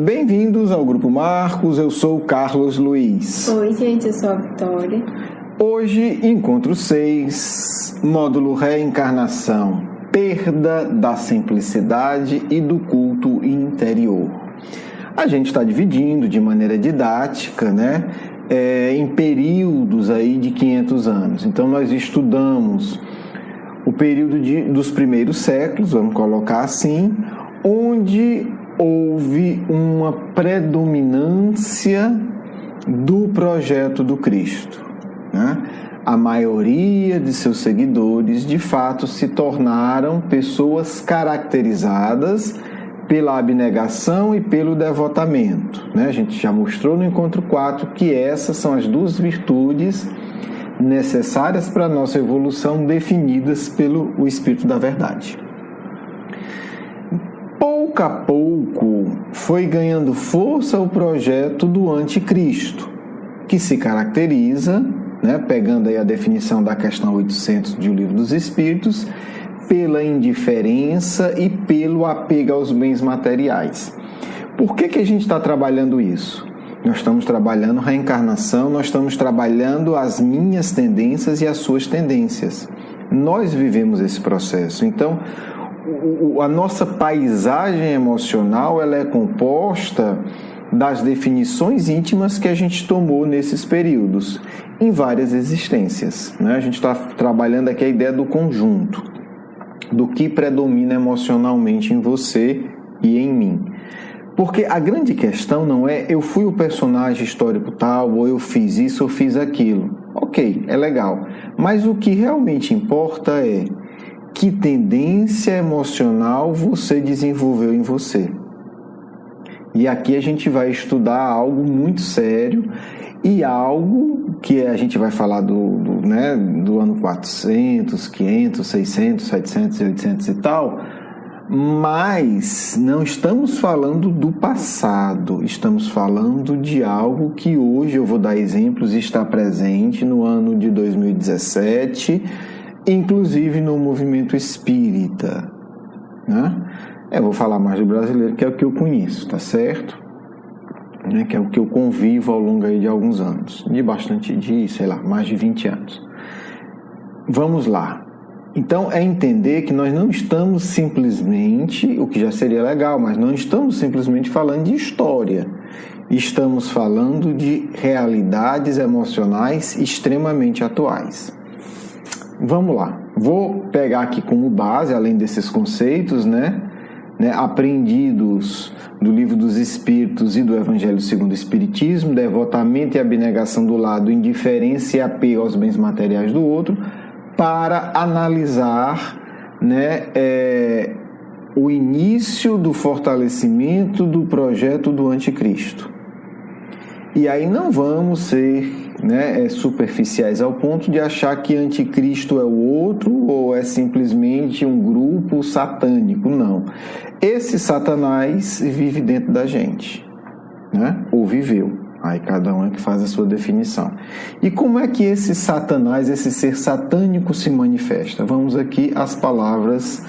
bem-vindos ao Grupo Marcos, eu sou o Carlos Luiz. Oi, gente, eu sou a Vitória. Hoje, encontro 6, módulo Reencarnação, perda da simplicidade e do culto interior. A gente está dividindo de maneira didática, né, em períodos aí de 500 anos. Então, nós estudamos o período dos primeiros séculos, vamos colocar assim, onde houve uma predominância do projeto do Cristo, né? A maioria de seus seguidores, de fato, se tornaram pessoas caracterizadas pela abnegação e pelo devotamento, né? A gente já mostrou no encontro 4 que essas são as duas virtudes necessárias para a nossa evolução, definidas pelo Espírito da Verdade. Pouco a pouco foi ganhando força o projeto do anticristo, que se caracteriza, né, pegando aí a definição da questão 800 de O Livro dos Espíritos, pela indiferença e pelo apego aos bens materiais. Por que a gente está trabalhando isso? Nós estamos trabalhando reencarnação, nós estamos trabalhando as minhas tendências e as suas tendências. Nós vivemos esse processo. Então, a nossa paisagem emocional, ela é composta das definições íntimas que a gente tomou nesses períodos, em várias existências, né? A gente está trabalhando aqui a ideia do conjunto, do que predomina emocionalmente em você e em mim. Porque a grande questão não é eu fui o personagem histórico tal, ou eu fiz isso, ou fiz aquilo. Ok, é legal. Mas o que realmente importa é que tendência emocional você desenvolveu em você. E aqui a gente vai estudar algo muito sério e algo que a gente vai falar do ano 400, 500, 600, 700, 800 e tal, mas não estamos falando do passado, estamos falando de algo que hoje eu vou dar exemplos e está presente no ano de 2017, inclusive no movimento espírita, né? Eu vou falar mais do brasileiro, que é o que eu conheço, tá certo? Né? Que é o que eu convivo ao longo aí de alguns anos, mais de 20 anos. Vamos lá. Então, é entender que nós não estamos simplesmente, o que já seria legal, mas não estamos simplesmente falando de história. Estamos falando de realidades emocionais extremamente atuais. Vamos lá. Vou pegar aqui como base, além desses conceitos, aprendidos do Livro dos Espíritos e do Evangelho segundo o Espiritismo, devotamento e abnegação do lado, indiferença e apego aos bens materiais do outro, para analisar o início do fortalecimento do projeto do anticristo. E aí não vamos ser superficiais ao ponto de achar que anticristo é o outro ou é simplesmente um grupo satânico. Não. Esse Satanás vive dentro da gente, né? Ou viveu. Aí cada um é que faz a sua definição. E como é que esse Satanás, esse ser satânico se manifesta? Vamos aqui às palavras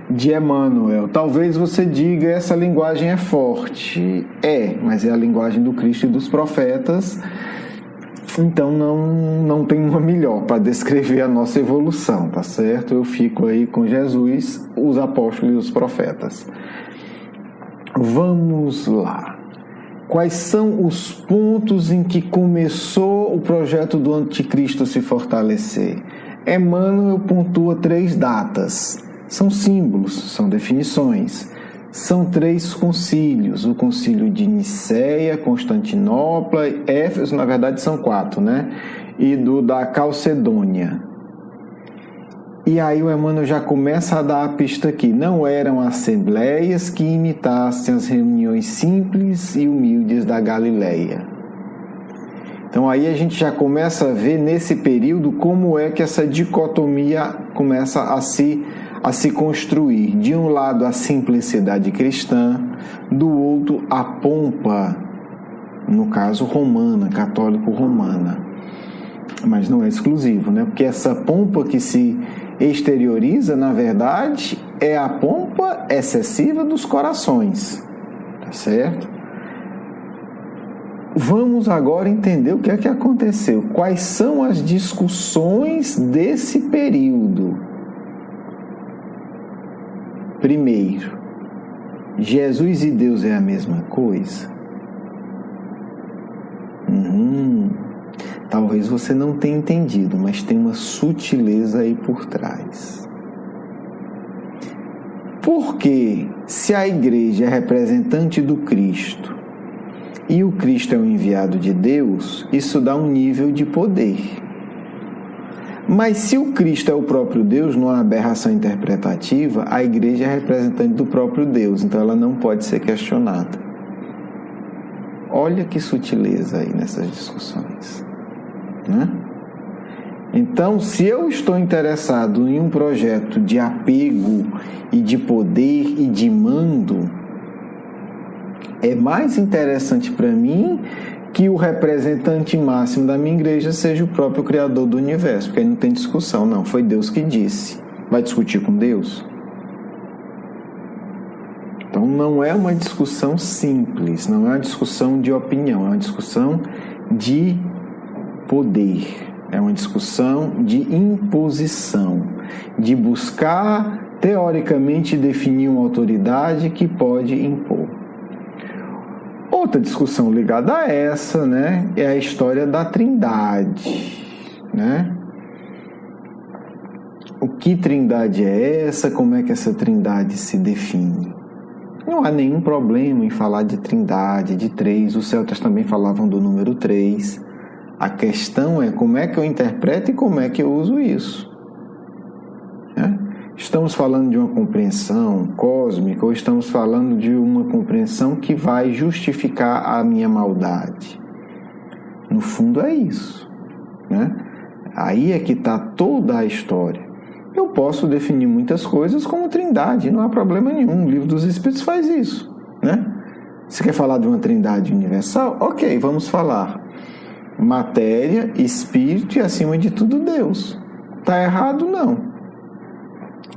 de Emmanuel. Talvez você diga, essa linguagem é forte. Mas é a linguagem do Cristo e dos profetas. Então não tem uma melhor para descrever a nossa evolução, tá certo? Eu fico aí com Jesus, os apóstolos e os profetas. Vamos lá. Quais são os pontos em que começou o projeto do anticristo se fortalecer? Emmanuel pontua 3 datas. São símbolos, são definições. São 3 concílios. O concílio de Nicéia, Constantinopla, Éfeso, na verdade são 4, né? E da Calcedônia. E aí o Emmanuel já começa a dar a pista aqui. Não eram assembleias que imitassem as reuniões simples e humildes da Galileia. Então aí a gente já começa a ver nesse período como é que essa dicotomia começa a se construir. De um lado a simplicidade cristã, do outro a pompa, no caso romana, católico-romana. Mas não é exclusivo, né? Porque essa pompa que se exterioriza, na verdade, é a pompa excessiva dos corações, tá certo? vamos agora entender o que é que aconteceu. Quais são as discussões desse período? Primeiro, Jesus e Deus é a mesma coisa? Talvez você não tenha entendido, mas tem uma sutileza aí por trás. Porque se a igreja é representante do Cristo e o Cristo é o enviado de Deus, isso dá um nível de poder. Mas se o Cristo é o próprio Deus, numa aberração interpretativa, a igreja é representante do próprio Deus, então ela não pode ser questionada. Olha que sutileza aí nessas discussões. Né? Então, se eu estou interessado em um projeto de apego e de poder e de mando, é mais interessante para mim que o representante máximo da minha igreja seja o próprio Criador do universo, porque aí não tem discussão, não, foi Deus que disse. Vai discutir com Deus? Então não é uma discussão simples, não é uma discussão de opinião, é uma discussão de poder, é uma discussão de imposição, de buscar teoricamente definir uma autoridade que pode impor. Outra discussão ligada a essa, né, é a história da Trindade, né? O que Trindade é essa? Como é que essa Trindade se define? Não há nenhum problema em falar de Trindade, de três. Os celtas também falavam do número 3. A questão é como é que eu interpreto e como é que eu uso isso. Né? Estamos falando de uma compreensão cósmica ou estamos falando de uma compreensão que vai justificar a minha maldade? No fundo é isso. Né? Aí é que está toda a história. Eu posso definir muitas coisas como Trindade, não há problema nenhum. O Livro dos Espíritos faz isso. Né? Você quer falar de uma Trindade universal? Ok, vamos falar. Matéria, espírito e, acima de tudo, Deus. Está errado? Não.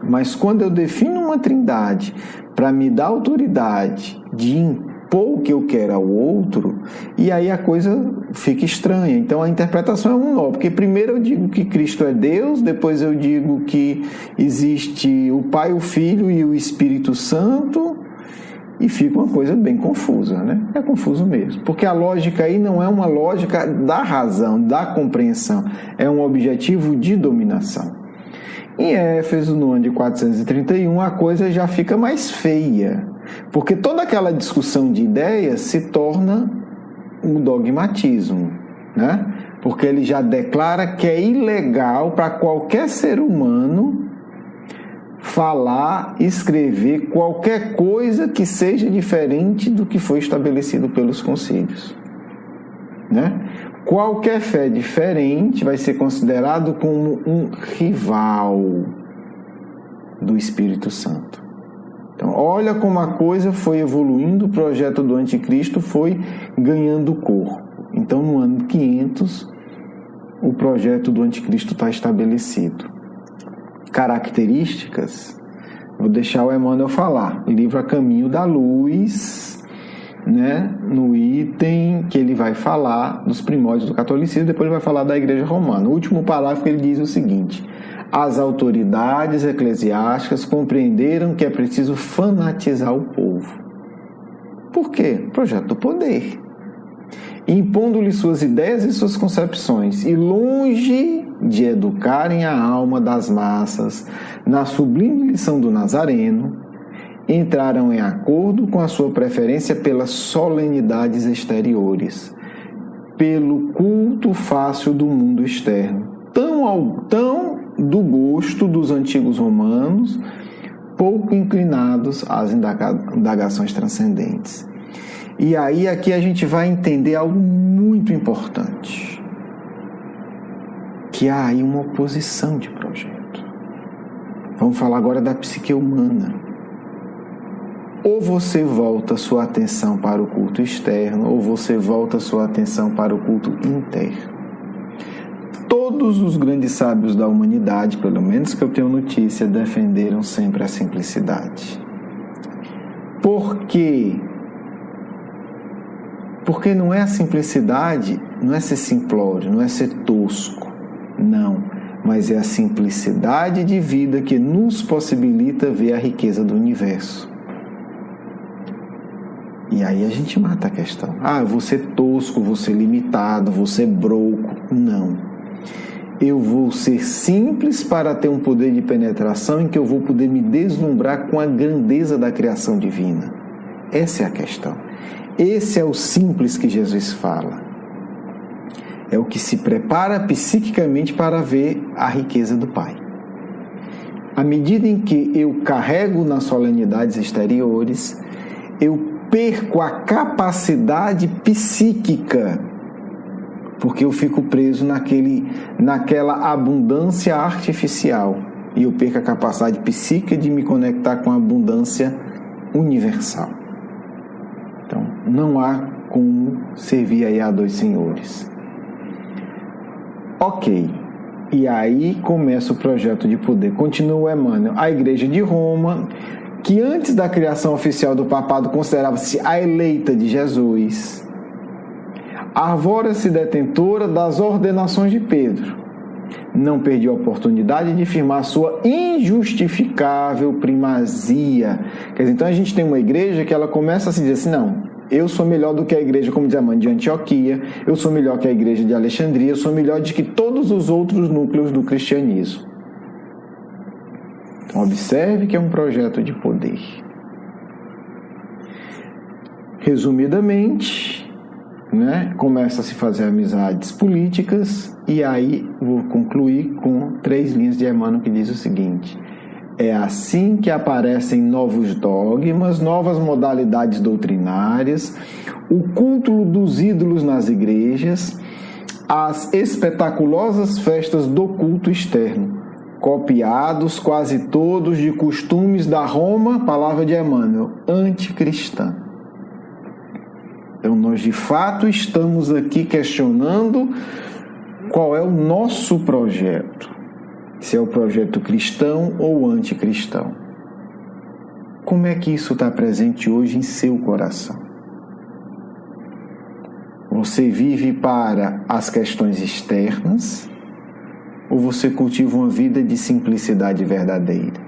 Mas quando eu defino uma Trindade para me dar autoridade de impor o que eu quero ao outro, e aí a coisa fica estranha. Então a interpretação é um nó, porque primeiro eu digo que Cristo é Deus, depois eu digo que existe o Pai, o Filho e o Espírito Santo, e fica uma coisa bem confusa, né? É confuso mesmo, porque a lógica aí não é uma lógica da razão, da compreensão, é um objetivo de dominação. Em Éfeso, no ano de 431, a coisa já fica mais feia, porque toda aquela discussão de ideias se torna um dogmatismo, né? Porque ele já declara que é ilegal para qualquer ser humano falar, escrever qualquer coisa que seja diferente do que foi estabelecido pelos concílios. Né? Qualquer fé diferente vai ser considerado como um rival do Espírito Santo. Então, olha como a coisa foi evoluindo, o projeto do anticristo foi ganhando corpo. Então, no ano 500, o projeto do anticristo está estabelecido. Características, vou deixar o Emmanuel falar. O livro A Caminho da Luz, né, no item que ele vai falar dos primórdios do catolicismo, depois ele vai falar da Igreja Romana. O último parágrafo ele diz o seguinte: as autoridades eclesiásticas compreenderam que é preciso fanatizar o povo. Por quê? Projeto do poder. Impondo-lhe suas ideias e suas concepções, e longe de educarem a alma das massas na sublime lição do Nazareno, entraram em acordo com a sua preferência pelas solenidades exteriores, pelo culto fácil do mundo externo, tão do gosto dos antigos romanos, pouco inclinados às indagações transcendentes. E aí aqui a gente vai entender algo muito importante, que há aí uma oposição de projeto. Vamos falar agora da psique humana. Ou você volta sua atenção para o culto externo, ou você volta sua atenção para o culto interno. Todos os grandes sábios da humanidade, pelo menos que eu tenho notícia, defenderam sempre a simplicidade. Porque Porque não é a simplicidade, não é ser simplório, não é ser tosco, não. Mas é a simplicidade de vida que nos possibilita ver a riqueza do universo. E aí a gente mata a questão. Eu vou ser tosco, vou ser limitado, vou ser broco. Não. Eu vou ser simples para ter um poder de penetração em que eu vou poder me deslumbrar com a grandeza da criação divina. Essa é a questão. Esse é o simples que Jesus fala. É o que se prepara psiquicamente para ver a riqueza do Pai. À medida em que eu carrego nas solenidades exteriores, eu perco a capacidade psíquica, porque eu fico preso naquela abundância artificial, e eu perco a capacidade psíquica de me conectar com a abundância universal. Então, não há como servir aí a dois senhores. Ok, e aí começa o projeto de poder. Continua Emmanuel. A Igreja de Roma, que antes da criação oficial do papado considerava-se a eleita de Jesus, arvora-se detentora das ordenações de Pedro. Não perdeu a oportunidade de firmar sua injustificável primazia. Quer dizer, então a gente tem uma igreja que ela começa a se dizer assim, não, eu sou melhor do que a igreja, como diz a mãe, de Antioquia, eu sou melhor que a igreja de Alexandria, eu sou melhor do que todos os outros núcleos do cristianismo. Então observe que é um projeto de poder. Resumidamente, começa a se fazer amizades políticas, e aí vou concluir com 3 linhas de Emmanuel que diz o seguinte: é assim que aparecem novos dogmas, novas modalidades doutrinárias, o culto dos ídolos nas igrejas, as espetaculosas festas do culto externo, copiados quase todos de costumes da Roma, palavra de Emmanuel, anticristã. Então nós de fato estamos aqui questionando qual é o nosso projeto. Se é o projeto cristão ou anticristão. Como é que isso está presente hoje em seu coração? Você vive para as questões externas ou você cultiva uma vida de simplicidade verdadeira?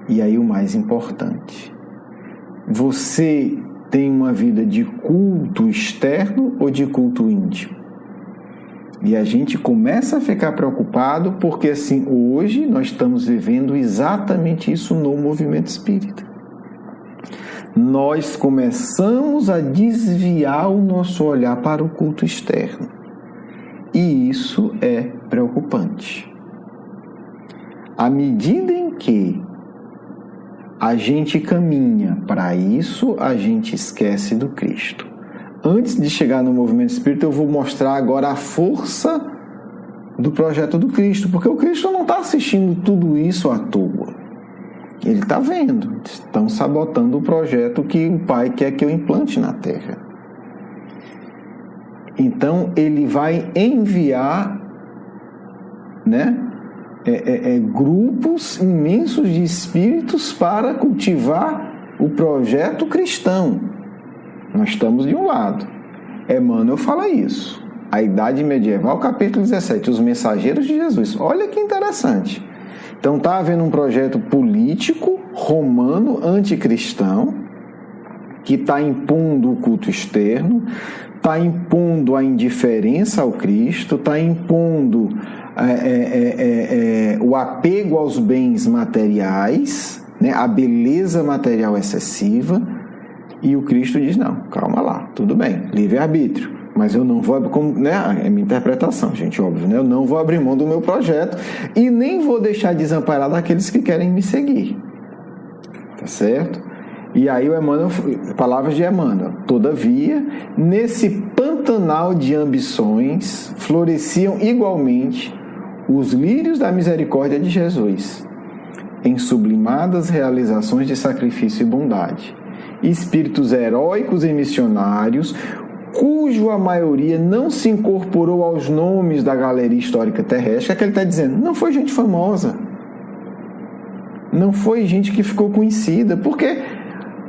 E aí o mais importante, você tem uma vida de culto externo ou de culto íntimo? E a gente começa a ficar preocupado porque, assim, hoje nós estamos vivendo exatamente isso no movimento espírita. Nós começamos a desviar o nosso olhar para o culto externo. E isso é preocupante. À medida em que a gente caminha para isso, a gente esquece do Cristo. Antes de chegar no movimento espírita, eu vou mostrar agora a força do projeto do Cristo, porque o Cristo não está assistindo tudo isso à toa. Ele está vendo, estão sabotando o projeto que o Pai quer que eu implante na Terra. Então, ele vai enviar grupos imensos de espíritos para cultivar o projeto cristão. Nós estamos de um lado. Emmanuel fala isso. A Idade Medieval, capítulo 17, os mensageiros de Jesus. Olha que interessante. Então está havendo um projeto político romano anticristão que está impondo o culto externo, está impondo a indiferença ao Cristo, está impondo o apego aos bens materiais, a beleza material excessiva. E o Cristo diz, não, calma lá, tudo bem, livre-arbítrio, mas eu não vou, é minha interpretação, gente, óbvio, eu não vou abrir mão do meu projeto e nem vou deixar desamparado aqueles que querem me seguir, tá certo? E aí o Emmanuel, palavras de Emmanuel, todavia, nesse pantanal de ambições, floresciam igualmente os lírios da misericórdia de Jesus, em sublimadas realizações de sacrifício e bondade, espíritos heróicos e missionários, cujo a maioria não se incorporou aos nomes da galeria histórica terrestre. É que ele está dizendo, não foi gente famosa, não foi gente que ficou conhecida, porque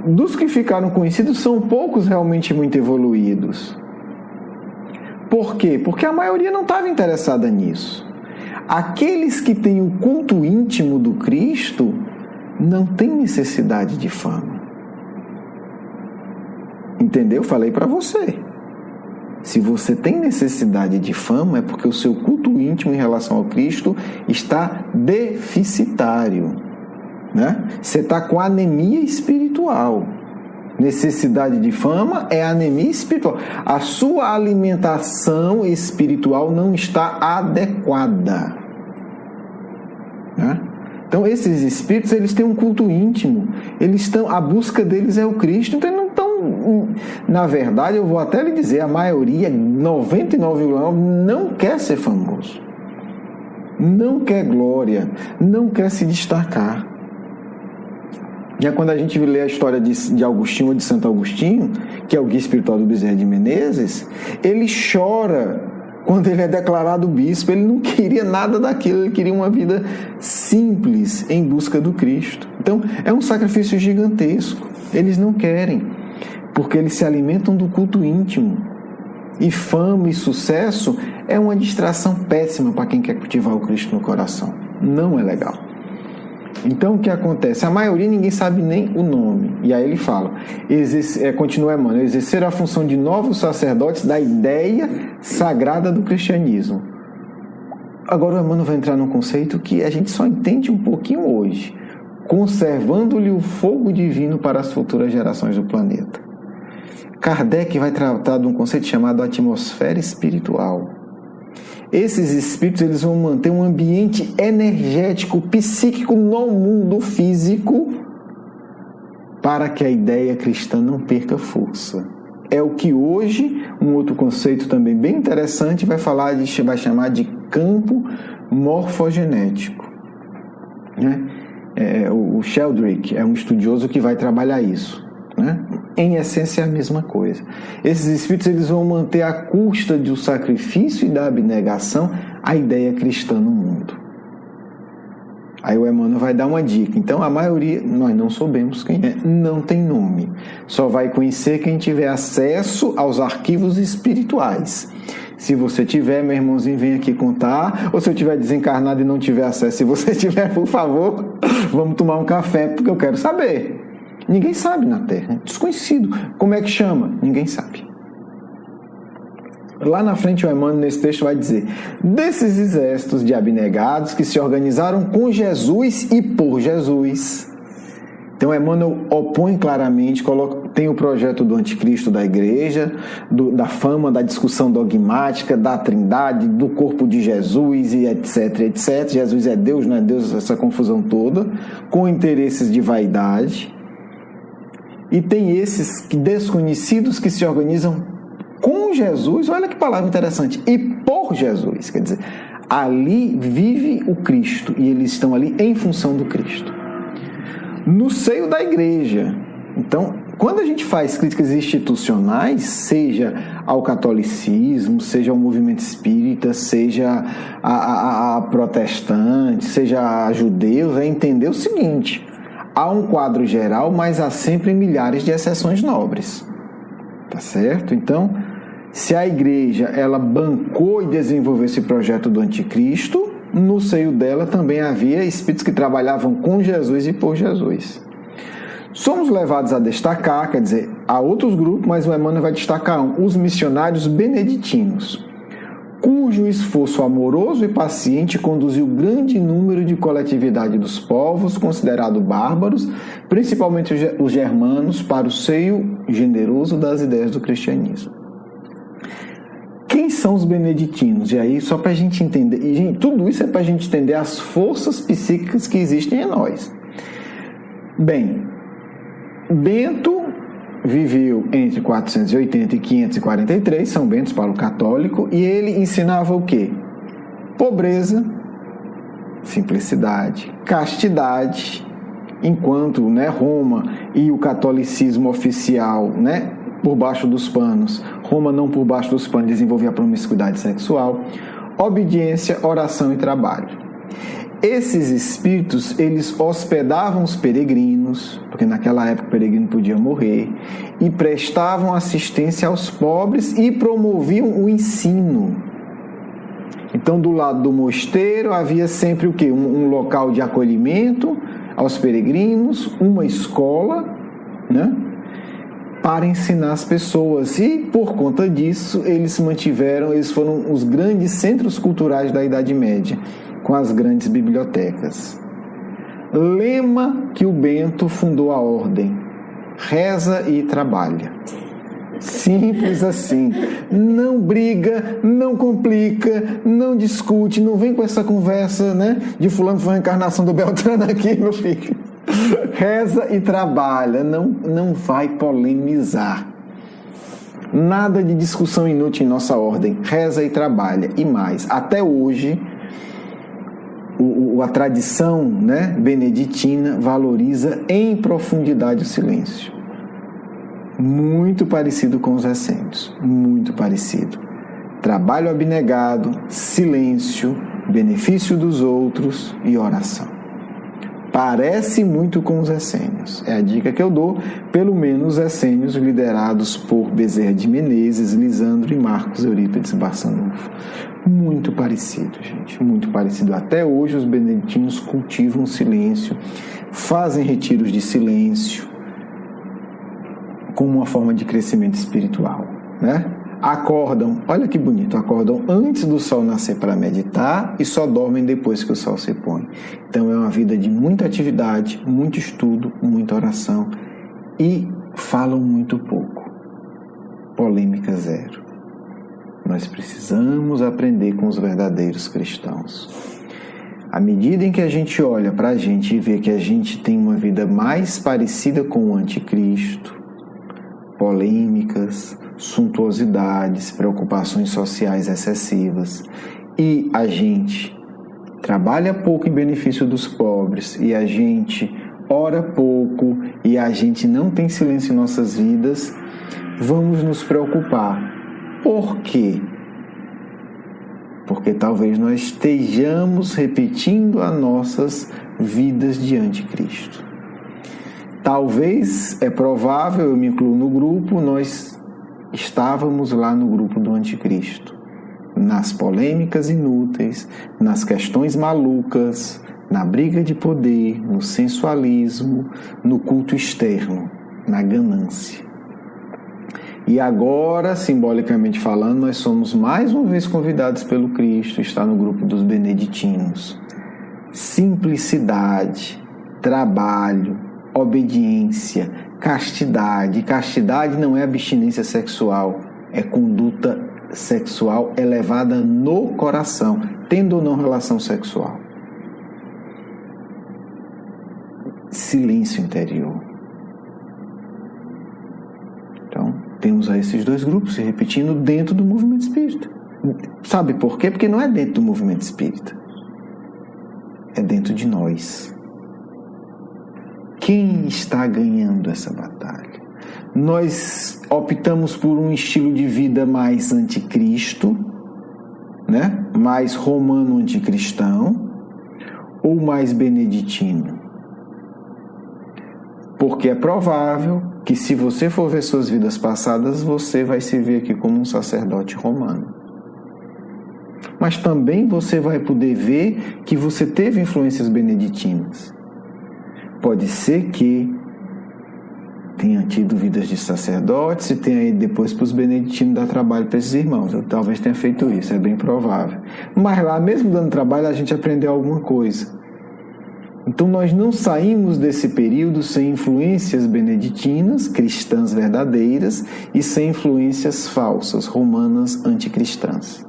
dos que ficaram conhecidos, são poucos realmente muito evoluídos. Por quê? Porque a maioria não estava interessada nisso. Aqueles que têm o culto íntimo do Cristo não têm necessidade de fama. Entendeu? Falei para você. Se você tem necessidade de fama, é porque o seu culto íntimo em relação ao Cristo está deficitário, né? Você está com anemia espiritual. Necessidade de fama é anemia espiritual. A sua alimentação espiritual não está adequada, né? Então esses espíritos, eles têm um culto íntimo. A busca deles é o Cristo. Então não estão, na verdade, eu vou até lhe dizer, a maioria, 99,9%, não quer ser famoso, não quer glória, não quer se destacar. E é quando a gente lê a história de Agostinho ou de Santo Agostinho, que é o guia espiritual do Bezerra de Menezes, ele chora quando ele é declarado bispo. Ele não queria nada daquilo, ele queria uma vida simples em busca do Cristo. Então é um sacrifício gigantesco. Eles não querem, porque eles se alimentam do culto íntimo. E fama e sucesso é uma distração péssima para quem quer cultivar o Cristo no coração. Não é legal. Então o que acontece? A maioria ninguém sabe nem o nome. E aí ele fala, continua Emmanuel, exercer a função de novos sacerdotes da ideia sagrada do cristianismo. Agora o Emmanuel vai entrar num conceito que a gente só entende um pouquinho hoje. Conservando-lhe o fogo divino para as futuras gerações do planeta. Kardec vai tratar de um conceito chamado atmosfera espiritual. Esses espíritos, eles vão manter um ambiente energético, psíquico no mundo físico para que a ideia cristã não perca força. É o que hoje, um outro conceito também bem interessante, vai chamar de campo morfogenético, né? O Sheldrake é um estudioso que vai trabalhar isso, né? Em essência é a mesma coisa. Esses espíritos, eles vão manter à custa do sacrifício e da abnegação a ideia cristã no mundo. Aí o Emmanuel vai dar uma dica. Então a maioria, nós não sabemos quem é, não tem nome. Só vai conhecer quem tiver acesso aos arquivos espirituais. Se você tiver, meu irmãozinho, vem aqui contar. Ou se eu tiver desencarnado e não tiver acesso, se você tiver, por favor, vamos tomar um café, porque eu quero saber. Ninguém sabe na Terra, desconhecido. Como é que chama? Ninguém sabe. Lá na frente o Emmanuel nesse texto vai dizer: desses exércitos de abnegados que se organizaram com Jesus e por Jesus. Então Emmanuel opõe claramente, tem o projeto do anticristo da igreja, da fama, da discussão dogmática, da trindade, do corpo de Jesus e etc, etc. Jesus é Deus, não é Deus, essa confusão toda, com interesses de vaidade. E tem esses desconhecidos que se organizam com Jesus, olha que palavra interessante, e por Jesus, quer dizer, ali vive o Cristo, e eles estão ali em função do Cristo. No seio da igreja. Então, quando a gente faz críticas institucionais, seja ao catolicismo, seja ao movimento espírita, seja a protestante, seja a judeus, é entender o seguinte: há um quadro geral, mas há sempre milhares de exceções nobres. Tá certo? Então, se a igreja ela bancou e desenvolveu esse projeto do anticristo, no seio dela também havia espíritos que trabalhavam com Jesus e por Jesus. Somos levados a destacar, quer dizer, há outros grupos, mas o Emmanuel vai destacar os missionários beneditinos, cujo esforço amoroso e paciente conduziu grande número de coletividade dos povos considerados bárbaros, principalmente os germanos, para o seio generoso das ideias do cristianismo. Quem são os beneditinos? E aí, só para a gente entender, e gente, tudo isso é para a gente entender as forças psíquicas que existem em nós. Bem, Bento viveu entre 480 e 543, São Bento Paulo católico, e ele ensinava o quê? Pobreza, simplicidade, castidade, enquanto, né, Roma e o catolicismo oficial, né, por baixo dos panos, Roma não por baixo dos panos desenvolvia a promiscuidade sexual, obediência, oração e trabalho. Esses espíritos, eles hospedavam os peregrinos, porque naquela época o peregrino podia morrer, e prestavam assistência aos pobres e promoviam o ensino. Então, do lado do mosteiro havia sempre o quê? Um local de acolhimento aos peregrinos, uma escola, né? Para ensinar as pessoas. E, por conta disso, eles foram os grandes centros culturais da Idade Média, com as grandes bibliotecas. Lema que o Bento fundou a ordem: reza e trabalha. Simples assim. Não briga, não complica, não discute, não vem com essa conversa, né? De fulano foi a encarnação do Beltrano aqui, meu filho. Reza e trabalha, não vai polemizar. Nada de discussão inútil em nossa ordem. Reza e trabalha. E mais, até hoje, a tradição, né, beneditina valoriza em profundidade o silêncio. Muito parecido com os essênios, muito parecido. Trabalho abnegado, silêncio, benefício dos outros e oração. Parece muito com os essênios. É a dica que eu dou, pelo menos os essênios liderados por Bezerra de Menezes, Lisandro e Marcos Eurípides Barçanufo. Muito parecido, gente, muito parecido. Até hoje os beneditinos cultivam o silêncio, fazem retiros de silêncio, como uma forma de crescimento espiritual, né? Acordam, olha que bonito, acordam antes do sol nascer para meditar e só dormem depois que o sol se põe. Então é uma vida de muita atividade, muito estudo, muita oração e falam muito pouco. Polêmica zero. Nós precisamos aprender com os verdadeiros cristãos. À medida em que a gente olha para a gente e vê que a gente tem uma vida mais parecida com o anticristo, polêmicas, suntuosidades, preocupações sociais excessivas, e a gente trabalha pouco em benefício dos pobres, e a gente ora pouco, e a gente não tem silêncio em nossas vidas, vamos nos preocupar. Por quê? Porque talvez nós estejamos repetindo as nossas vidas de anticristo. Talvez, é provável, eu me incluo no grupo, nós estávamos lá no grupo do anticristo, nas polêmicas inúteis, nas questões malucas, na briga de poder, no sensualismo, no culto externo, na ganância. E agora, simbolicamente falando, nós somos mais uma vez convidados pelo Cristo, está no grupo dos beneditinos. Simplicidade, trabalho, obediência, castidade. Castidade não é abstinência sexual, é conduta sexual elevada no coração, tendo ou não relação sexual. Silêncio interior. Então, temos aí esses dois grupos se repetindo dentro do movimento espírita. Sabe por quê? Porque não é dentro do movimento espírita, é dentro de nós. Quem está ganhando essa batalha? Nós optamos por um estilo de vida mais anticristo, né? Mais romano anticristão, ou mais beneditino? Porque é provável que, se você for ver suas vidas passadas, você vai se ver aqui como um sacerdote romano. Mas também você vai poder ver que você teve influências beneditinas. Pode ser que tenha tido vidas de sacerdotes e tenha ido depois para os beneditinos dar trabalho para esses irmãos. Eu talvez tenha feito isso, é bem provável. Mas lá, mesmo dando trabalho, a gente aprendeu alguma coisa. Então nós não saímos desse período sem influências beneditinas, cristãs verdadeiras, e sem influências falsas, romanas, anticristãs.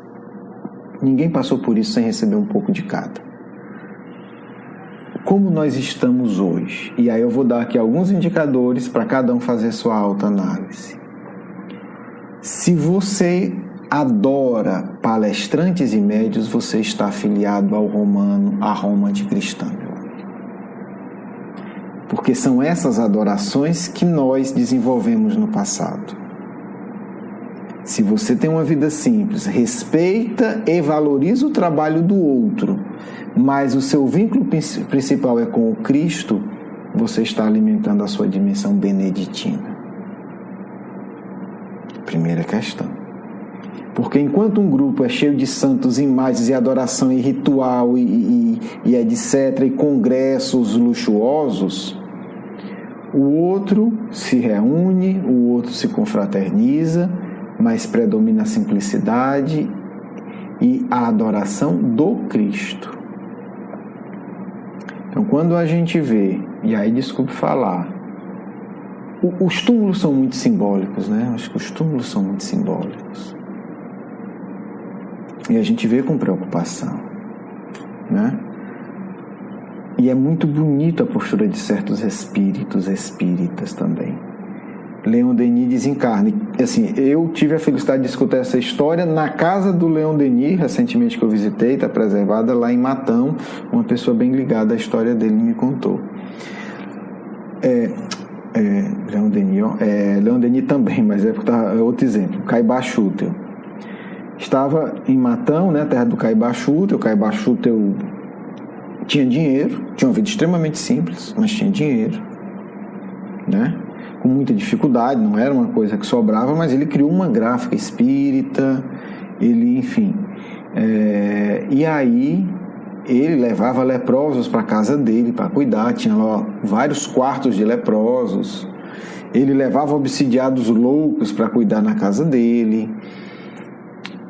Ninguém passou por isso sem receber um pouco de cada. Como nós estamos hoje? E aí eu vou dar aqui alguns indicadores para cada um fazer sua autoanálise. Se você adora palestrantes e médios, você está afiliado ao romano, à Roma anticristã. Porque são essas adorações que nós desenvolvemos no passado. Se você tem uma vida simples, respeita e valoriza o trabalho do outro, mas o seu vínculo principal é com o Cristo, você está alimentando a sua dimensão beneditina. Primeira questão. Porque enquanto um grupo é cheio de santos, imagens e adoração e ritual e etc., e congressos luxuosos, o outro se reúne, o outro se confraterniza, mas predomina a simplicidade e a adoração do Cristo. Então, quando a gente vê, e aí desculpe falar, os túmulos são muito simbólicos, né? Acho que os túmulos são muito simbólicos. E a gente vê com preocupação, né? E é muito bonito a postura de certos espíritas também. Leon Denis desencarna. Assim, eu tive a felicidade de escutar essa história na casa do Leon Denis, recentemente que eu visitei, está preservada lá em Matão. Uma pessoa bem ligada à história dele me contou. Leon Denis também, mas é outro exemplo. Caibá Schutel. Estava em Matão, né, terra do Caibá Schutel. O Caibá Schutel tinha dinheiro, tinha uma vida extremamente simples, mas tinha dinheiro, né? Com muita dificuldade, não era uma coisa que sobrava, mas ele criou uma gráfica espírita, ele, enfim. E aí ele levava leprosos para a casa dele para cuidar, tinha lá vários quartos de leprosos, ele levava obsidiados loucos para cuidar na casa dele.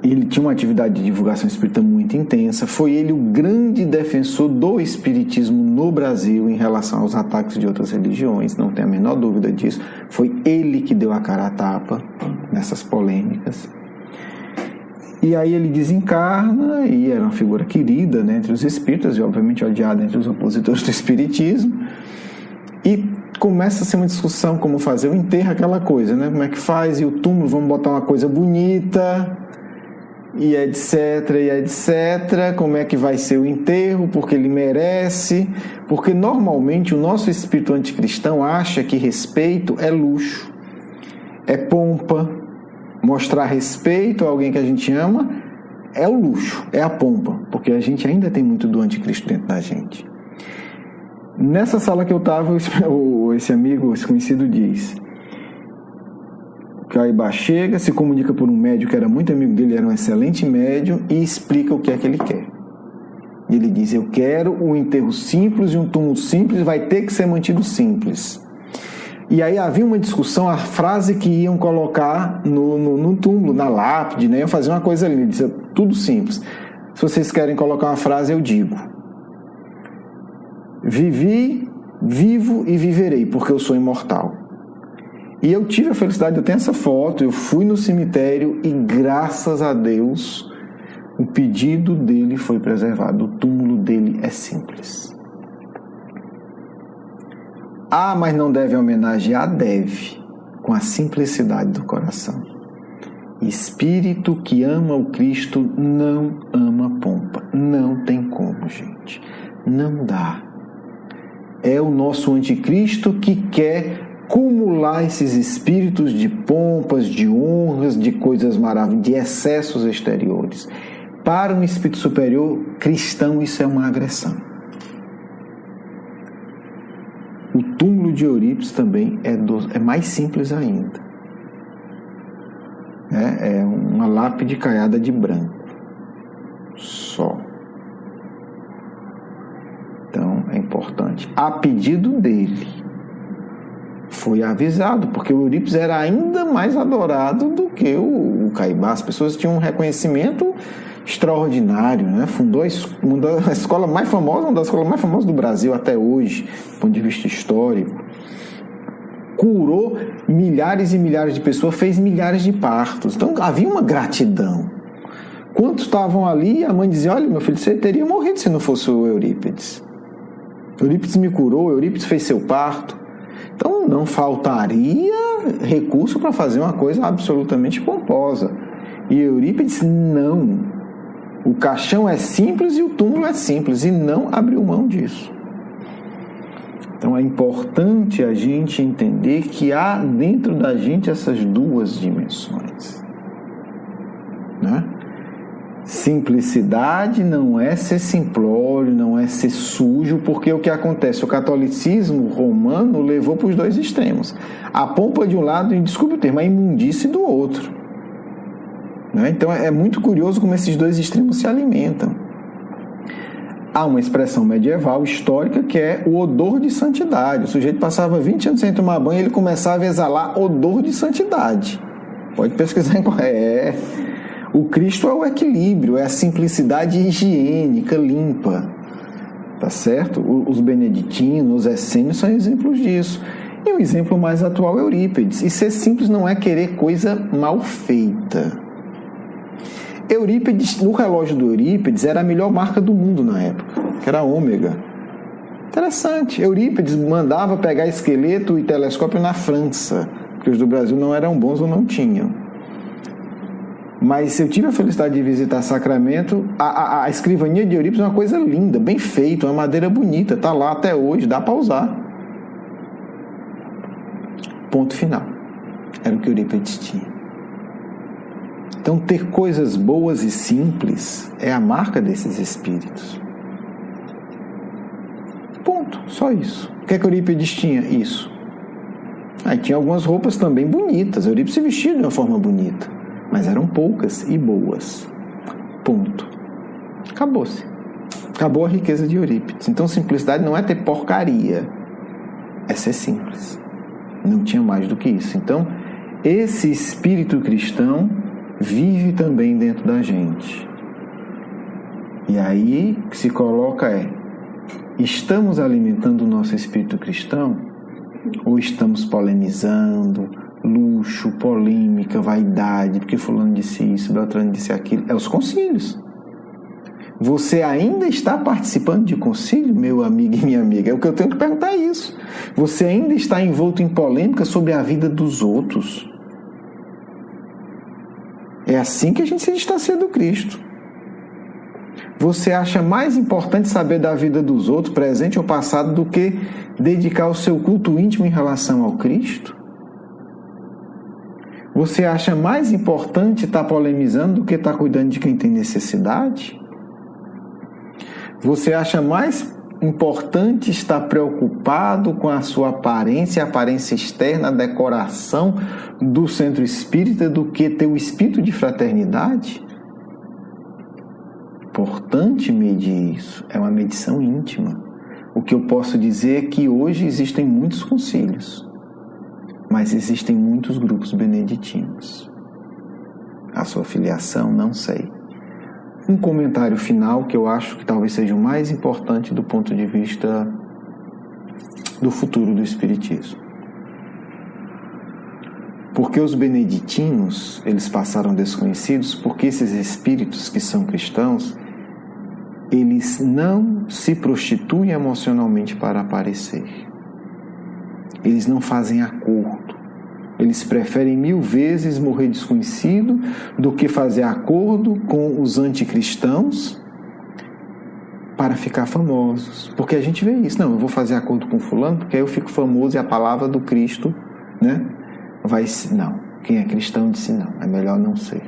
Ele tinha uma atividade de divulgação espírita muito intensa. Foi ele o grande defensor do espiritismo no Brasil em relação aos ataques de outras religiões, não tem a menor dúvida disso. Foi ele que deu a cara a tapa nessas polêmicas. E aí ele desencarna, e era uma figura querida, né, entre os espíritas e obviamente odiada entre os opositores do espiritismo. E começa a ser uma discussão como fazer o enterro, aquela coisa, né? Como é que faz? E o túmulo, vamos botar uma coisa bonita... e etc, como é que vai ser o enterro, porque ele merece, porque normalmente o nosso espírito anticristão acha que respeito é luxo, é pompa, mostrar respeito a alguém que a gente ama é o luxo, é a pompa, porque a gente ainda tem muito do anticristo dentro da gente. Nessa sala que eu estava, esse amigo, esse conhecido diz... Caibá chega, se comunica por um médium que era muito amigo dele, era um excelente médium, e explica o que é que ele quer. Ele diz, eu quero um enterro simples e um túmulo simples, vai ter que ser mantido simples. E aí havia uma discussão, a frase que iam colocar no túmulo, na lápide, né? Iam fazer uma coisa ali, ele disse, tudo simples. Se vocês querem colocar uma frase, eu digo. Vivi, vivo e viverei, porque eu sou imortal. E eu tive a felicidade, eu tenho essa foto, eu fui no cemitério e graças a Deus o pedido dele foi preservado, o túmulo dele é simples. Ah, mas não deve homenagear? Deve, com a simplicidade do coração. Espírito que ama o Cristo não ama pompa, não tem como, gente, não dá. É o nosso anticristo que quer acumular esses espíritos de pompas, de honras, de coisas maravilhosas, de excessos exteriores. Para um espírito superior cristão, isso é uma agressão. O túmulo de Eurípides também é mais simples ainda. É uma lápide caiada de branco. Só. Então, é importante. A pedido dele. Foi avisado, porque o Eurípides era ainda mais adorado do que o Caibá. As pessoas tinham um reconhecimento extraordinário, né? Fundou a escola mais famosa, uma das escolas mais famosas do Brasil até hoje, do ponto de vista histórico. Curou milhares e milhares de pessoas, fez milhares de partos. Então havia uma gratidão. Quantos estavam ali, a mãe dizia, olha, meu filho, você teria morrido se não fosse o Eurípides. Eurípides me curou, Eurípides fez seu parto. Então não faltaria recurso para fazer uma coisa absolutamente pomposa. E Eurípides não. O caixão é simples e o túmulo é simples, e não abriu mão disso. Então é importante a gente entender que há dentro da gente essas duas dimensões, né? Simplicidade não é ser simplório, não é ser sujo, porque o que acontece? O catolicismo romano levou para os dois extremos. A pompa de um lado, e desculpe o termo, a imundície do outro. Né? Então é muito curioso como esses dois extremos se alimentam. Há uma expressão medieval, histórica, que é o odor de santidade. O sujeito passava 20 anos sem tomar banho e ele começava a exalar odor de santidade. Pode pesquisar em qual é. O Cristo é o equilíbrio, é a simplicidade higiênica, limpa. Tá certo? Os beneditinos, os essênios são exemplos disso. E o exemplo mais atual é Eurípides. E ser simples não é querer coisa mal feita. Eurípides, no relógio do Eurípides, era a melhor marca do mundo na época, que era a Ômega. Interessante. Eurípides mandava pegar esqueleto e telescópio na França, porque os do Brasil não eram bons ou não tinham. Mas eu tive a felicidade de visitar Sacramento. A escrivania de Eurípides é uma coisa linda, bem feita, uma madeira bonita, está lá até hoje, dá para usar. Ponto final. Era o que Eurípides tinha. Então, ter coisas boas e simples é a marca desses espíritos. Ponto. Só isso. O que é que Eurípides tinha? Isso. Aí tinha algumas roupas também bonitas. Eurípides se vestia de uma forma bonita. Mas eram poucas e boas. Ponto. Acabou-se. Acabou a riqueza de Eurípides. Então, simplicidade não é ter porcaria. É ser simples. Não tinha mais do que isso. Então, esse espírito cristão vive também dentro da gente. E aí o que se coloca é: estamos alimentando o nosso espírito cristão? Ou estamos polemizando, luxo, polêmica, vaidade, porque fulano disse isso, Beltrano disse aquilo? É os concílios. Você ainda está participando de concílio, meu amigo e minha amiga? É o que eu tenho que perguntar, isso. Você ainda está envolto em polêmica sobre a vida dos outros? É assim que a gente se distancia do Cristo. Você acha mais importante saber da vida dos outros, presente ou passado, do que dedicar o seu culto íntimo em relação ao Cristo? Você acha mais importante estar polemizando do que estar cuidando de quem tem necessidade? Você acha mais importante estar preocupado com a sua aparência, a aparência externa, a decoração do centro espírita, do que ter o espírito de fraternidade? Importante medir isso, é uma medição íntima. O que eu posso dizer é que hoje existem muitos concílios, mas existem muitos grupos beneditinos. A sua filiação, não sei. Um comentário final que eu acho que talvez seja o mais importante do ponto de vista do futuro do Espiritismo. Porque os beneditinos, eles passaram desconhecidos, porque esses espíritos que são cristãos, eles não se prostituem emocionalmente para aparecer. Eles não fazem acordo. Eles preferem 1000 vezes morrer desconhecido do que fazer acordo com os anticristãos para ficar famosos. Porque a gente vê isso. Não, eu vou fazer acordo com fulano porque aí eu fico famoso e a palavra do Cristo, né, vai... Não, quem é cristão disse não, é melhor não ser.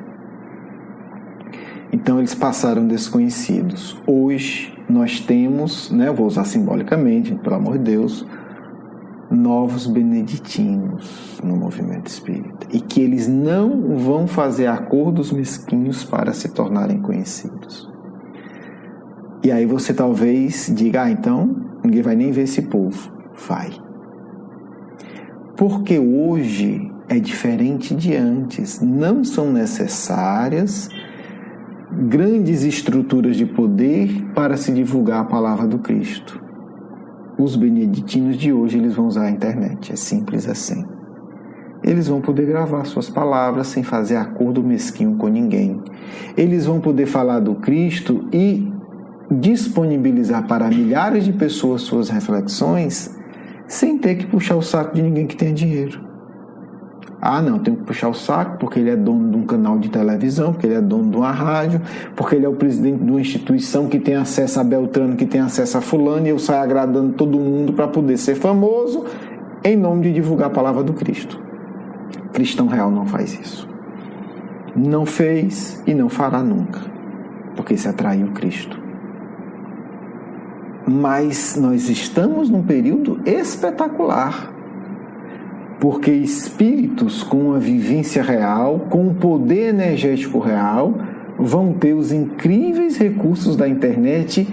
Então eles passaram desconhecidos. Hoje nós temos, né, eu vou usar simbolicamente, pelo amor de Deus, novos beneditinos no movimento espírita, e que eles não vão fazer acordos mesquinhos para se tornarem conhecidos. E aí você talvez diga: então ninguém vai nem ver esse povo. Vai. Porque hoje é diferente de antes. Não são necessárias grandes estruturas de poder para se divulgar a palavra do Cristo. Os beneditinos de hoje, eles vão usar a internet, é simples assim. Eles vão poder gravar suas palavras sem fazer acordo mesquinho com ninguém. Eles vão poder falar do Cristo e disponibilizar para milhares de pessoas suas reflexões sem ter que puxar o saco de ninguém que tenha dinheiro. Ah, não, tenho que puxar o saco porque ele é dono de um canal de televisão, porque ele é dono de uma rádio, porque ele é o presidente de uma instituição que tem acesso a Beltrano, que tem acesso a fulano, e eu saio agradando todo mundo para poder ser famoso em nome de divulgar a palavra do Cristo. Cristão real não faz isso. Não fez e não fará nunca. porque isso atraiu Cristo. Mas nós estamos num período espetacular, porque espíritos com a vivência real, com o poder energético real, vão ter os incríveis recursos da internet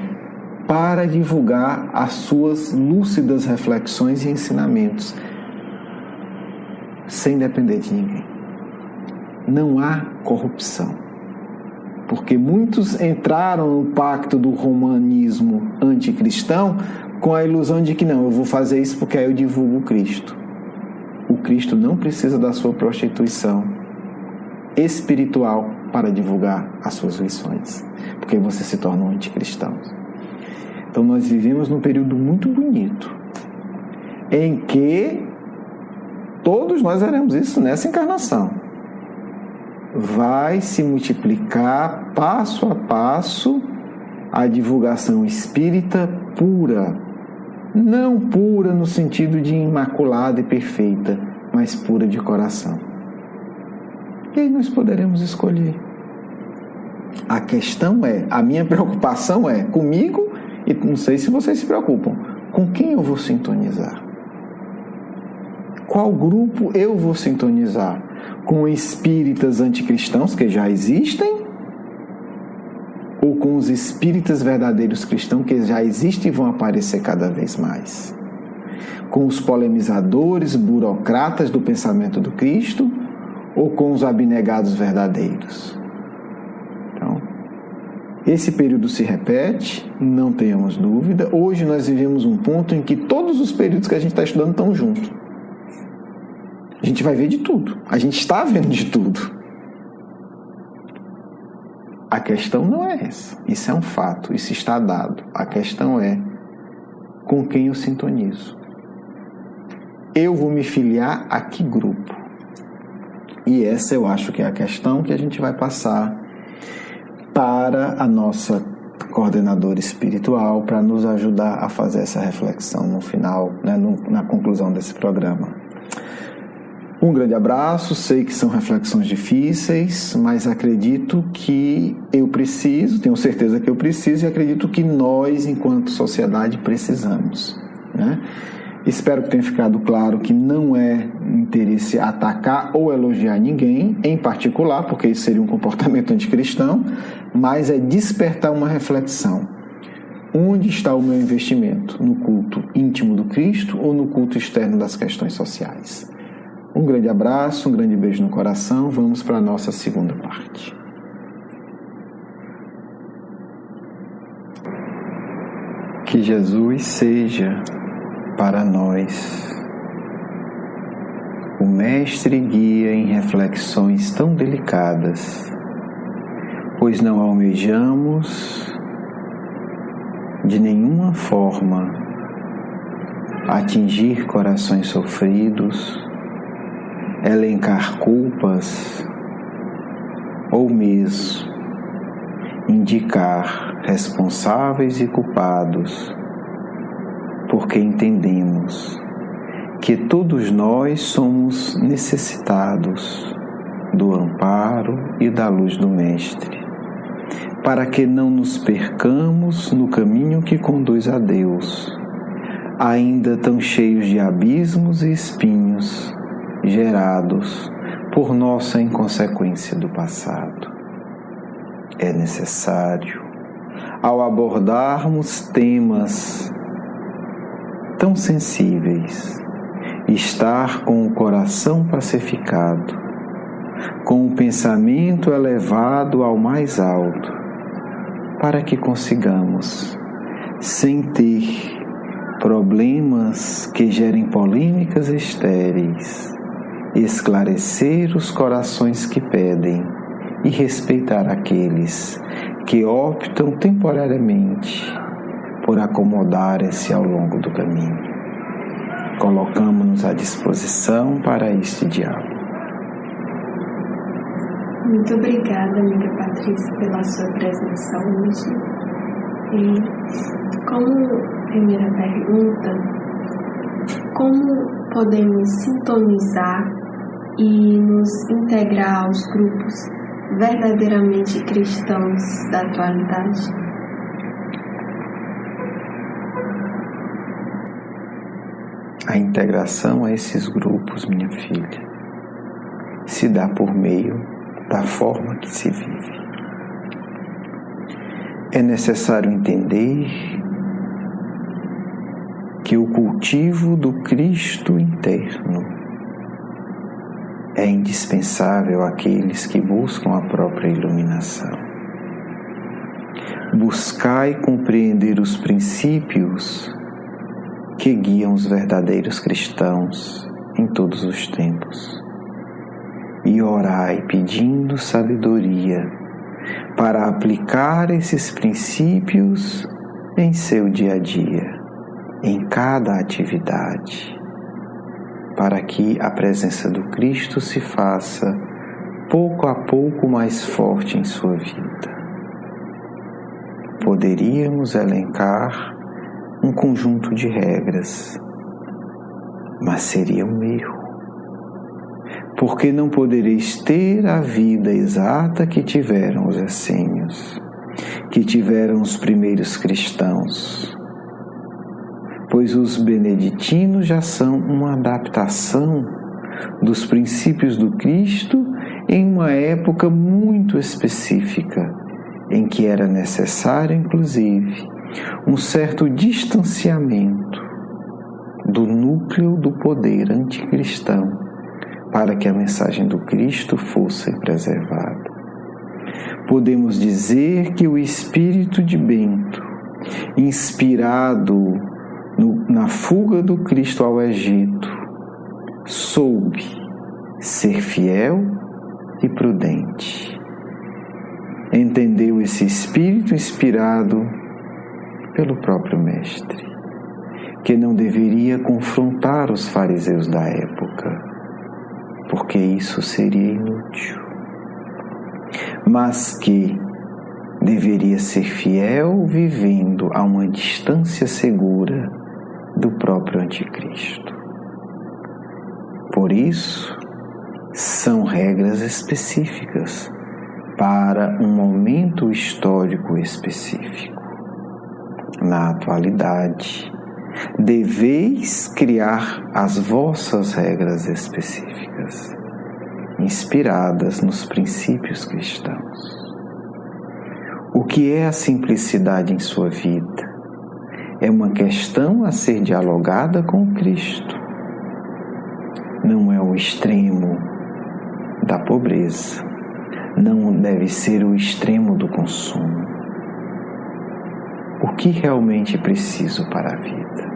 para divulgar as suas lúcidas reflexões e ensinamentos, sem depender de ninguém. Não há corrupção, porque muitos entraram no pacto do romanismo anticristão com a ilusão de que não, eu vou fazer isso porque aí eu divulgo o Cristo. O Cristo não precisa da sua prostituição espiritual para divulgar as suas lições, porque você se torna um anticristão. Então nós vivemos num período muito bonito, em que todos nós veremos isso nessa encarnação. Vai se multiplicar passo a passo a divulgação espírita pura. Não pura no sentido de imaculada e perfeita, mas pura de coração. E aí nós poderemos escolher. A questão é, a minha preocupação é comigo, e não sei se vocês se preocupam, com quem eu vou sintonizar? Qual grupo eu vou sintonizar? Com espíritas anticristãos que já existem? Ou com os espíritas verdadeiros cristãos que já existem e vão aparecer cada vez mais? Com os polemizadores, burocratas do pensamento do Cristo? Ou com os abnegados verdadeiros? Então, esse período se repete, não tenhamos dúvida. Hoje nós vivemos um ponto em que todos os períodos que a gente está estudando estão juntos. A gente vai ver de tudo. A gente está vendo de tudo. A questão não é essa. Isso é um fato. Isso está dado. A questão é com quem eu sintonizo. Eu vou me filiar a que grupo? E essa eu acho que é a questão que a gente vai passar para a nossa coordenadora espiritual para nos ajudar a fazer essa reflexão no final, né, na conclusão desse programa. Um grande abraço, sei que são reflexões difíceis, mas acredito que eu preciso, tenho certeza que eu preciso e acredito que nós, enquanto sociedade, precisamos, né? Espero que tenha ficado claro que não é interesse atacar ou elogiar ninguém, em particular, porque isso seria um comportamento anticristão, mas é despertar uma reflexão. Onde está o meu investimento? No culto íntimo do Cristo ou no culto externo das questões sociais? Um grande abraço, um grande beijo no coração. Vamos para a nossa segunda parte. Que Jesus seja para nós o mestre e guia em reflexões tão delicadas, pois não almejamos de nenhuma forma atingir corações sofridos, elencar culpas ou mesmo indicar responsáveis e culpados, porque entendemos que todos nós somos necessitados do amparo e da luz do Mestre, para que não nos percamos no caminho que conduz a Deus, ainda tão cheios de abismos e espinhos, gerados por nossa inconsequência do passado. É necessário, ao abordarmos temas tão sensíveis, estar com o coração pacificado, com o pensamento elevado ao mais alto, para que consigamos, sem ter problemas que gerem polêmicas estéreis, esclarecer os corações que pedem e respeitar aqueles que optam temporariamente por acomodar-se ao longo do caminho. Colocamos-nos à disposição para este diálogo. Muito obrigada, amiga Patrícia, pela sua presença hoje. E como primeira pergunta, como podemos sintonizar e nos integrar aos grupos verdadeiramente cristãos da atualidade? A integração a esses grupos, minha filha, se dá por meio da forma que se vive. É necessário entender que o cultivo do Cristo interno é indispensável àqueles que buscam a própria iluminação. Buscai compreender os princípios que guiam os verdadeiros cristãos em todos os tempos e orai pedindo sabedoria para aplicar esses princípios em seu dia a dia, em cada atividade, para que a presença do Cristo se faça pouco a pouco mais forte em sua vida. Poderíamos elencar um conjunto de regras, mas seria um erro, porque não podereis ter a vida exata que tiveram os essênios, que tiveram os primeiros cristãos, pois os beneditinos já são uma adaptação dos princípios do Cristo em uma época muito específica, em que era necessário, inclusive, um certo distanciamento do núcleo do poder anticristão para que a mensagem do Cristo fosse preservada. Podemos dizer que o espírito de Bento, inspirado na fuga do Cristo ao Egito, soube ser fiel e prudente. Entendeu esse espírito inspirado pelo próprio Mestre, que não deveria confrontar os fariseus da época, porque isso seria inútil, mas que deveria ser fiel vivendo a uma distância segura do próprio Anticristo. Por isso, são regras específicas para um momento histórico específico. Na atualidade, deveis criar as vossas regras específicas, inspiradas nos princípios cristãos. O que é a simplicidade em sua vida? É uma questão a ser dialogada com o Cristo. Não é o extremo da pobreza, não deve ser o extremo do consumo. O que realmente preciso para a vida?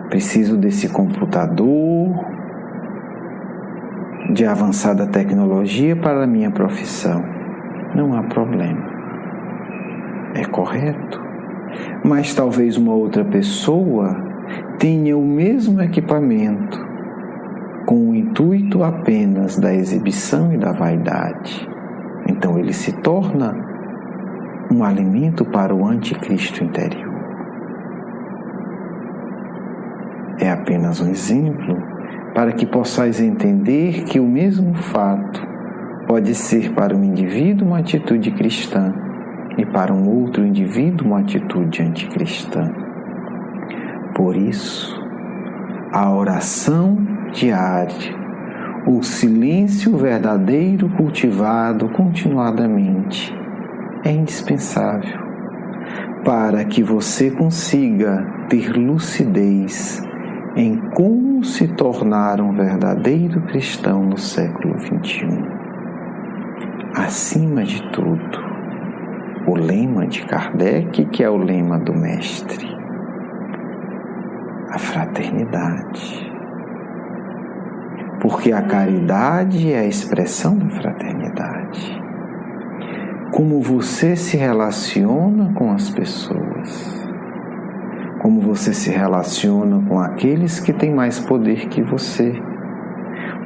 Preciso desse computador de avançada tecnologia para a minha profissão. Não há problema. É correto. Mas talvez uma outra pessoa tenha o mesmo equipamento com o intuito apenas da exibição e da vaidade. Então ele se torna um alimento para o anticristo interior. É apenas um exemplo para que possais entender que o mesmo fato pode ser para um indivíduo uma atitude cristã e para um outro indivíduo uma atitude anticristã. Por isso, a oração diária, o silêncio verdadeiro cultivado continuadamente, é indispensável para que você consiga ter lucidez em como se tornar um verdadeiro cristão no século XXI. Acima de tudo, o lema de Kardec, que é o lema do Mestre, a fraternidade. Porque a caridade é a expressão da fraternidade. Como você se relaciona com as pessoas, como você se relaciona com aqueles que têm mais poder que você,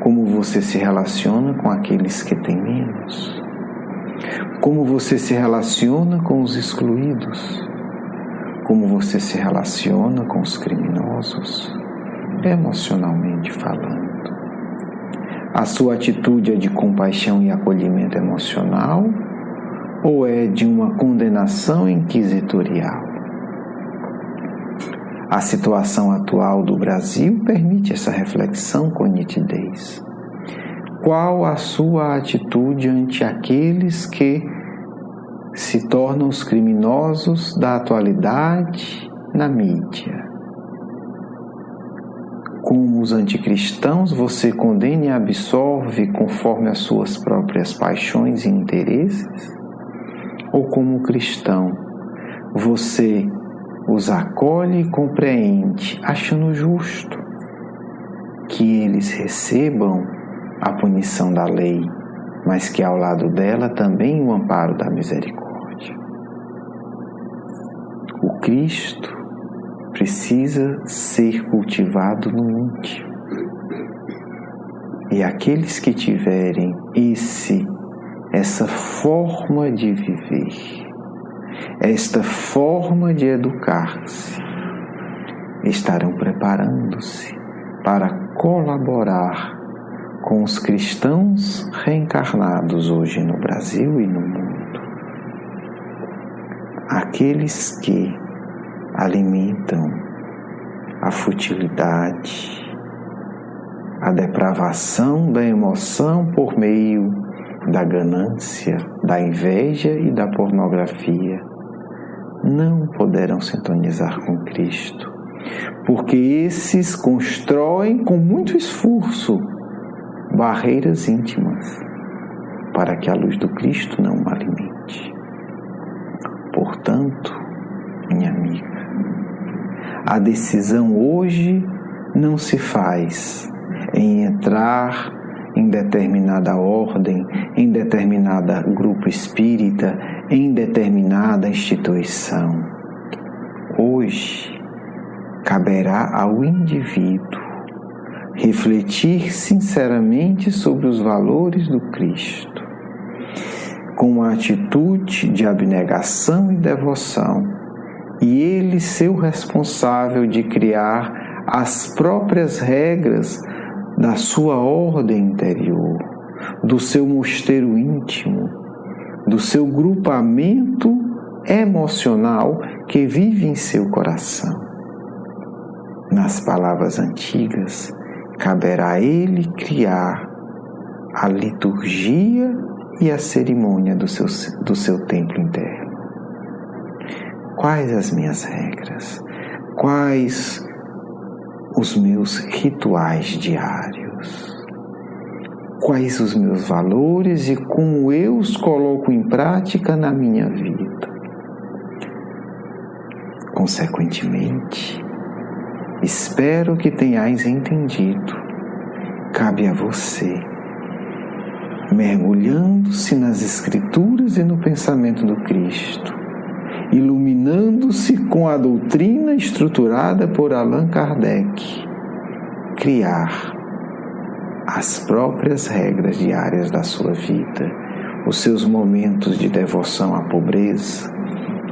como você se relaciona com aqueles que têm menos, como você se relaciona com os excluídos, como você se relaciona com os criminosos, emocionalmente falando. A sua atitude é de compaixão e acolhimento emocional ou é de uma condenação inquisitorial? A situação atual do Brasil permite essa reflexão com nitidez. Qual a sua atitude ante aqueles que se tornam os criminosos da atualidade na mídia? Como os anticristãos, você condena e absorve conforme as suas próprias paixões e interesses? Ou como cristão, você os acolhe e compreende, achando justo que eles recebam a punição da lei, mas que ao lado dela também o amparo da misericórdia? O Cristo precisa ser cultivado no íntimo. E aqueles que tiverem essa forma de viver, esta forma de educar-se, estarão preparando-se para colaborar com os cristãos reencarnados hoje no Brasil e no mundo. Aqueles que alimentam a futilidade, a depravação da emoção por meio da ganância, da inveja e da pornografia, não poderão sintonizar com Cristo, porque esses constroem com muito esforço barreiras íntimas para que a luz do Cristo não o alimente. Portanto, minha amiga, a decisão hoje não se faz em entrar em determinada ordem, em determinado grupo espírita, em determinada instituição. Hoje, caberá ao indivíduo refletir sinceramente sobre os valores do Cristo, com uma atitude de abnegação e devoção, e ele ser o responsável de criar as próprias regras da sua ordem interior, do seu mosteiro íntimo, do seu grupamento emocional que vive em seu coração. Nas palavras antigas, caberá a ele criar a liturgia e a cerimônia do seu templo interno. Quais as minhas regras? Quais os meus rituais diários? Quais os meus valores e como eu os coloco em prática na minha vida? Consequentemente, espero que tenhais entendido. Cabe a você, mergulhando-se nas Escrituras e no pensamento do Cristo, iluminando-se com a doutrina estruturada por Allan Kardec, criar as próprias regras diárias da sua vida, os seus momentos de devoção à pobreza,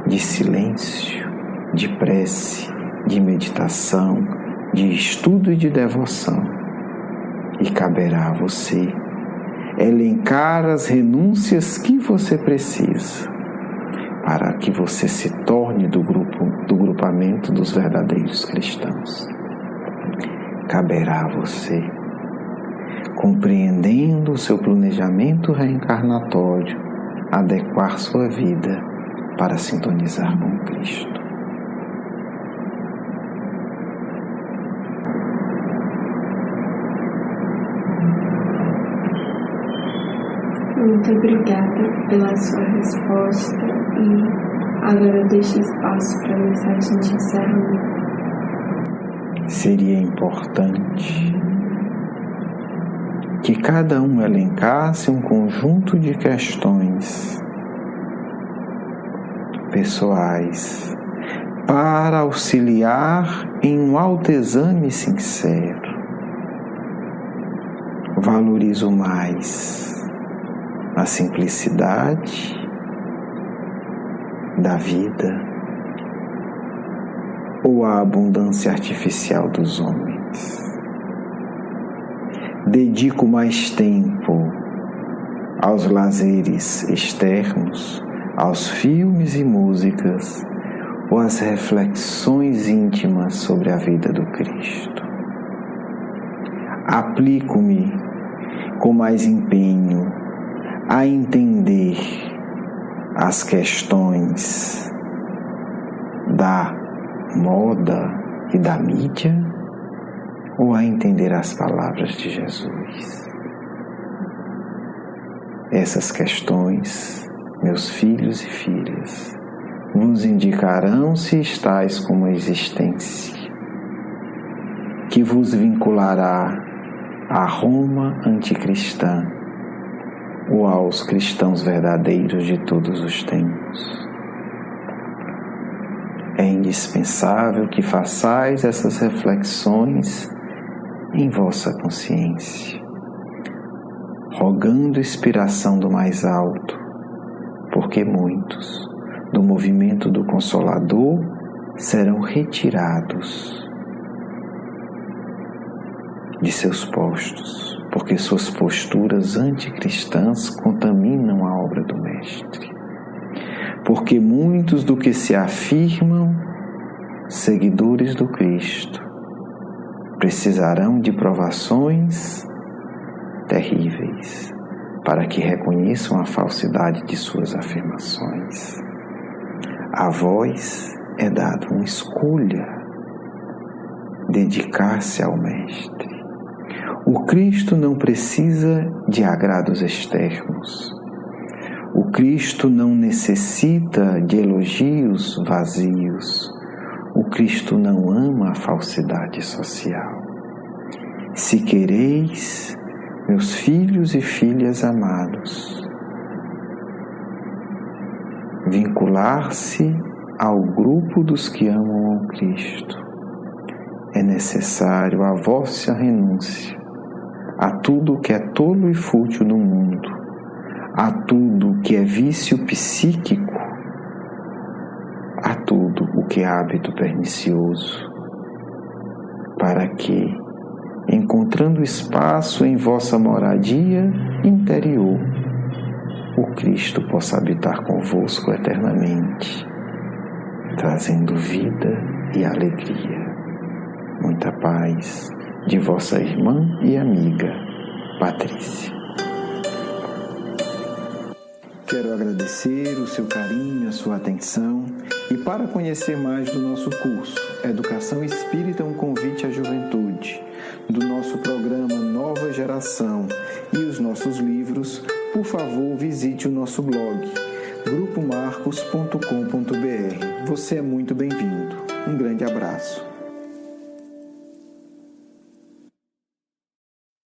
de silêncio, de prece, de meditação, de estudo e de devoção. E caberá a você elencar as renúncias que você precisa para que você se torne do grupamento dos verdadeiros cristãos. Caberá a você, compreendendo o seu planejamento reencarnatório, adequar sua vida para sintonizar com Cristo. Muito obrigada pela sua resposta e agora eu deixo espaço para a mensagem de encerramento. Seria importante que cada um elencasse um conjunto de questões pessoais para auxiliar em um autoexame sincero. Valorizo mais a simplicidade da vida ou a abundância artificial dos homens? dedico mais tempo aos lazeres externos, aos filmes e músicas, ou às reflexões íntimas sobre a vida do Cristo? Aplico-me com mais empenho a entender as questões da moda e da mídia, ou a entender as palavras de Jesus? Essas questões, meus filhos e filhas, vos indicarão se estáis com uma existência que vos vinculará à Roma anticristã ou aos cristãos verdadeiros de todos os tempos. É indispensável que façais essas reflexões em vossa consciência, rogando inspiração do mais alto, porque muitos, do movimento do Consolador, serão retirados de seus postos, porque suas posturas anticristãs contaminam a obra do Mestre. Porque muitos do que se afirmam seguidores do Cristo precisarão de provações terríveis para que reconheçam a falsidade de suas afirmações. A vós é dada uma escolha: dedicar-se ao Mestre. O Cristo não precisa de agrados externos. O Cristo não necessita de elogios vazios. O Cristo não ama a falsidade social. Se quereis, meus filhos e filhas amados, vincular-se ao grupo dos que amam ao Cristo, é necessário a vossa renúncia a tudo que é tolo e fútil no mundo, a tudo que é vício psíquico, a tudo o que é hábito pernicioso, para que, encontrando espaço em vossa moradia interior, o Cristo possa habitar convosco eternamente, trazendo vida e alegria. Muita paz de vossa irmã e amiga, Patrícia. Quero agradecer o seu carinho, a sua atenção, e para conhecer mais do nosso curso Educação Espírita, um convite à juventude, do nosso programa Nova Geração e os nossos livros, por favor, visite o nosso blog grupomarcos.com.br. Você é muito bem-vindo. Um grande abraço.